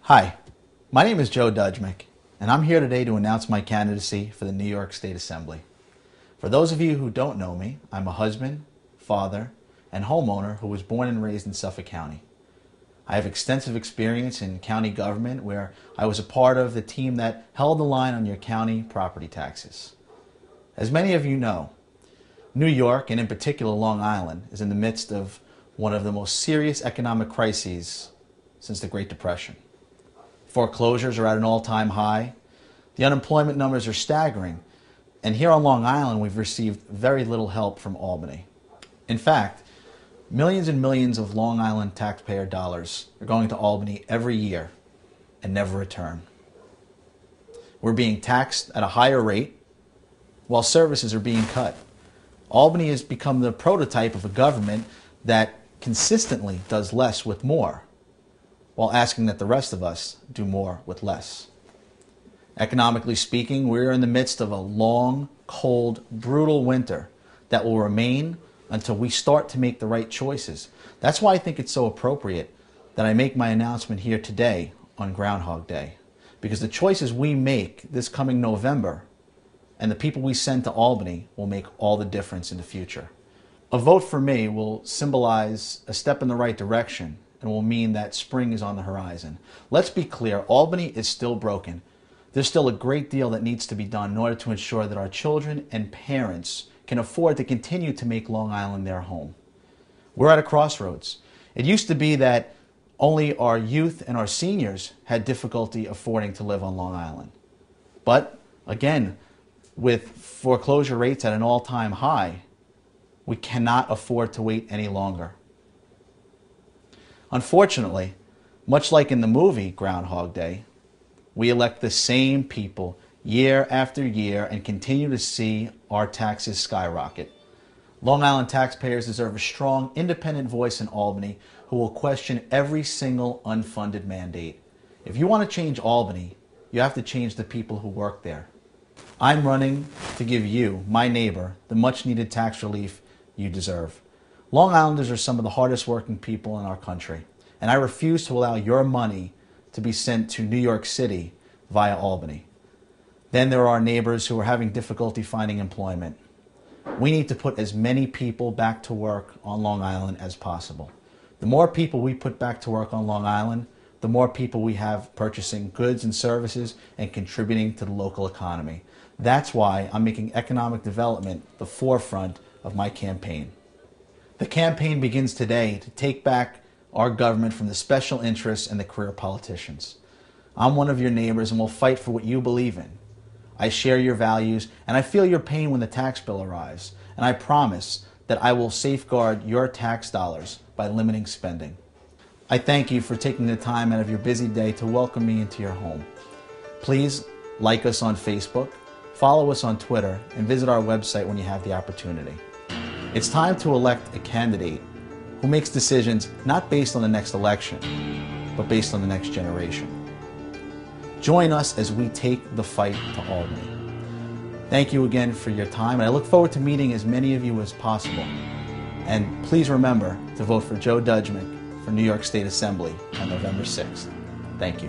Hi, my name is Joe Dujmic, and I'm here today to announce my candidacy for the New York State Assembly. For those of you who don't know me, I'm a husband, father, and homeowner who was born and raised in Suffolk County. I have extensive experience in county government where I was a part of the team that held the line on your county property taxes. As many of you know, New York, and in particular Long Island, is in the midst of one of the most serious economic crises since the Great Depression. Foreclosures are at an all-time high. The unemployment numbers are staggering. And here on Long Island, we've received very little help from Albany. In fact, millions and millions of Long Island taxpayer dollars are going to Albany every year and never return. We're being taxed at a higher rate while services are being cut. Albany has become the prototype of a government that consistently does less with more, while asking that the rest of us do more with less. Economically speaking, we're in the midst of a long, cold, brutal winter that will remain until we start to make the right choices. That's why I think it's so appropriate that I make my announcement here today on Groundhog Day, because the choices we make this coming November and the people we send to Albany will make all the difference in the future. A vote for me will symbolize a step in the right direction and will mean that spring is on the horizon. Let's be clear, Albany is still broken. There's still a great deal that needs to be done in order to ensure that our children and parents can afford to continue to make Long Island their home. We're at a crossroads. It used to be that only our youth and our seniors had difficulty affording to live on Long Island. But again, with foreclosure rates at an all-time high, we cannot afford to wait any longer. Unfortunately, much like in the movie Groundhog Day, we elect the same people year after year and continue to see our taxes skyrocket. Long Island taxpayers deserve a strong, independent voice in Albany who will question every single unfunded mandate. If you want to change Albany, you have to change the people who work there. I'm running to give you, my neighbor, the much-needed tax relief you deserve. Long Islanders are some of the hardest working people in our country, and I refuse to allow your money to be sent to New York City via Albany. Then there are our neighbors who are having difficulty finding employment. We need to put as many people back to work on Long Island as possible. The more people we put back to work on Long Island, the more people we have purchasing goods and services and contributing to the local economy. That's why I'm making economic development the forefront of my campaign. The campaign begins today to take back our government from the special interests and the career politicians. I'm one of your neighbors and will fight for what you believe in. I share your values and I feel your pain when the tax bill arrives, and I promise that I will safeguard your tax dollars by limiting spending. I thank you for taking the time out of your busy day to welcome me into your home. Please like us on Facebook, follow us on Twitter, and visit our website when you have the opportunity. It's time to elect a candidate who makes decisions not based on the next election, but based on the next generation. Join us as we take the fight to Albany. Thank you again for your time, and I look forward to meeting as many of you as possible. And please remember to vote for Joe Dujmic for New York State Assembly on November 6th. Thank you.